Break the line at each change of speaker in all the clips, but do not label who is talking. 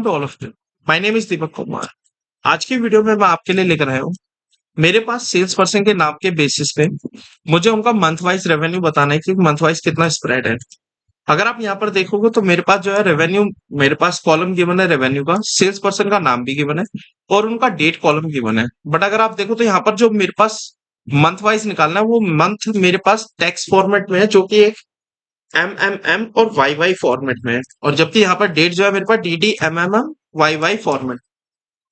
To all of you. My name is Deepak Kumar. आज की video में मैं आपके लिए लेकर आया हूँ। मेरे पास सेल्स पर्सन के नाम के बेसिस पे मुझे उनका मंथ वाइज रेवेन्यू बताना है कि मंथ वाइज कितना स्प्रेड है। अगर आप यहाँ पर देखोगे तो मेरे पास जो है रेवेन्यू, मेरे पास कॉलम गिवन है रेवेन्यू का, सेल्स पर्सन का नाम भी गिवन है और उनका डेट कॉलम गिवन है। बट अगर आप देखो तो यहाँ पर जो मेरे पास मंथ वाइज निकालना है वो मंथ मेरे पास टेक्स्ट फॉर्मेट में है, जो कि एक एम और वाई फॉर्मेट में है, और जबकि यहाँ पर डेट जो है मेरे पास डी वाई फॉर्मेट।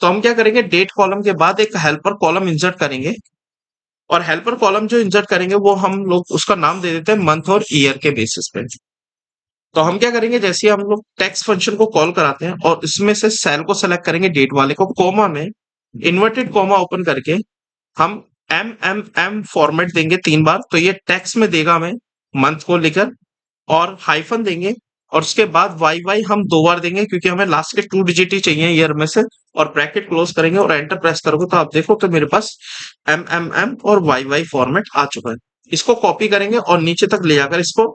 तो हम क्या करेंगे, डेट कॉलम के बाद एक हेल्पर कॉलम इंसर्ट करेंगे, और हेल्पर कॉलम जो इंसर्ट करेंगे वो हम लोग उसका नाम दे देते हैं मंथ और ईयर के बेसिस पे। तो हम क्या करेंगे, जैसे हम लोग टेक्स्ट फंक्शन को कॉल कराते हैं और इसमें से सेल को सेलेक्ट करेंगे, डेट वाले को, कोमा में इन्वर्टेड कोमा ओपन करके हम एम फॉर्मेट देंगे 3 बार, तो ये टेक्स्ट में देगा हमें मंथ को लेकर, और हाइफन देंगे, और उसके बाद वाई वाई हम 2 बार देंगे क्योंकि हमें लास्ट के 2 डिजिट ही चाहिए ईयर में से, और ब्रैकेट क्लोज करेंगे और एंटर प्रेस करोगे तो आप देखो तो मेरे पास एम और वाई वाई फॉर्मेट आ चुका है। इसको कॉपी करेंगे और नीचे तक ले जाकर इसको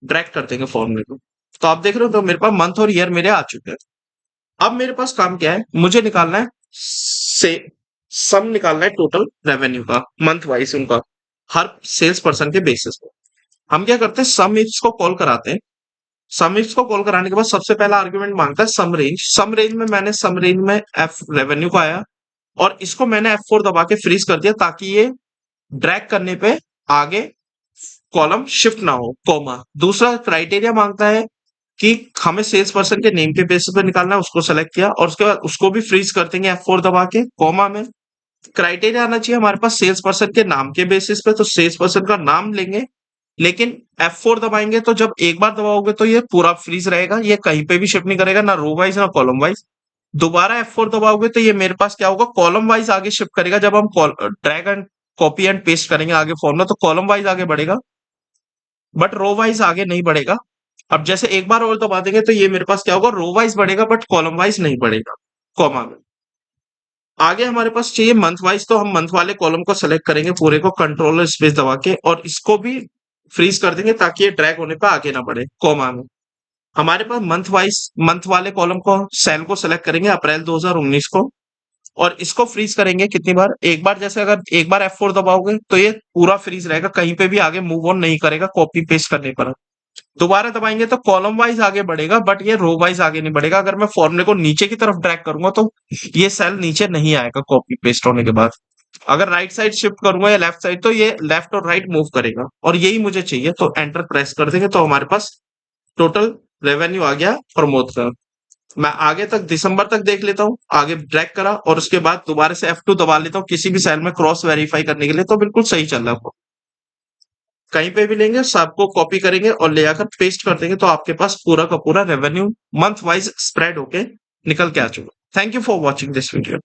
ड्रैग कर देंगे फॉर्मूले को। तो आप देख रहे हो तो मेरे पास मंथ और ईयर मेरे आ चुके हैं। अब मेरे पास काम क्या है, मुझे निकालना है से सम निकालना है टोटल रेवेन्यू का मंथ वाइज उनका, हर सेल्स पर्सन के बेसिस पे। हम क्या करते हैं, सम इफ्स को कॉल कराते हैं। सम इफ्स को कॉल कराने के बाद सबसे पहला आर्गुमेंट मांगता है सम रेंज। सम रेंज में मैंने सम रेंज में एफ रेवेन्यू को आया, और इसको मैंने F4 दबा के फ्रीज कर दिया ताकि ये ड्रैग करने पे आगे कॉलम शिफ्ट ना हो, कॉमा। दूसरा क्राइटेरिया मांगता है कि हमें सेल्स पर्सन के नेम के बेसिस पे निकालना है, उसको सेलेक्ट किया और उसके बाद उसको भी फ्रीज कर देंगे F4 दबा के, कॉमा में। क्राइटेरिया आना चाहिए हमारे पास सेल्स पर्सन के नाम के बेसिस पे, तो सेल्स पर्सन का नाम लेंगे, लेकिन F4 दबाएंगे तो जब एक बार दबाओगे तो ये पूरा फ्रीज रहेगा, ये कहीं पे भी शिफ्ट नहीं करेगा, ना रो वाइज ना कॉलम वाइज। दोबारा F4 दबाओगे तो ये मेरे पास क्या होगा, कॉलम वाइज आगे शिफ्ट करेगा। जब हम drag and copy and paste करेंगे आगे फॉर्मूला, तो कॉलम वाइज आगे बढ़ेगा बट रो वाइज आगे नहीं बढ़ेगा। अब जैसे एक बार और दबा देंगे तो ये मेरे पास क्या होगा, रो वाइज बढ़ेगा बट कॉलम वाइज नहीं बढ़ेगा, कॉमा में। आगे हमारे पास चाहिए मंथ वाइज, तो हम मंथ वाले कॉलम को सेलेक्ट करेंगे पूरे को, कंट्रोल स्पेस दबा के, और इसको भी फ्रीज कर देंगे ताकि ये ड्रैग होने पर आगे ना बढ़े, कॉमा में। हमारे पास मंथ वाइज, मंथ वाले कॉलम को, सेल को सेलेक्ट करेंगे अप्रैल 2019 को, और इसको फ्रीज करेंगे कितनी बार, एक बार। जैसे अगर एक बार F4 दबाओगे तो ये पूरा फ्रीज रहेगा, कहीं पे भी आगे मूव ऑन नहीं करेगा कॉपी पेस्ट करने पर। दोबारा दबाएंगे तो कॉलम वाइज आगे बढ़ेगा बट ये रो वाइज आगे नहीं बढ़ेगा। अगर मैं फॉर्मूले को नीचे की तरफ ड्रैग करूंगा तो ये सेल नीचे नहीं आएगा कॉपी पेस्ट होने के बाद। अगर राइट साइड शिफ्ट करूंगा या लेफ्ट साइड तो ये लेफ्ट और राइट मूव करेगा, और यही मुझे चाहिए। तो एंटर प्रेस कर देंगे तो हमारे पास टोटल रेवेन्यू आ गया प्रमोद का। मैं आगे तक दिसंबर तक देख लेता हूँ, आगे ड्रैग करा और उसके बाद दोबारा से F2 दबा लेता हूँ किसी भी सेल में क्रॉस वेरीफाई करने के लिए, तो बिल्कुल सही चल रहा है। कहीं पे भी लेंगे सबको कॉपी करेंगे और ले आकर पेस्ट कर देंगे, तो आपके पास पूरा का पूरा रेवेन्यू मंथ वाइज स्प्रेड होके निकल के आ चुका। Thank you for watching this video.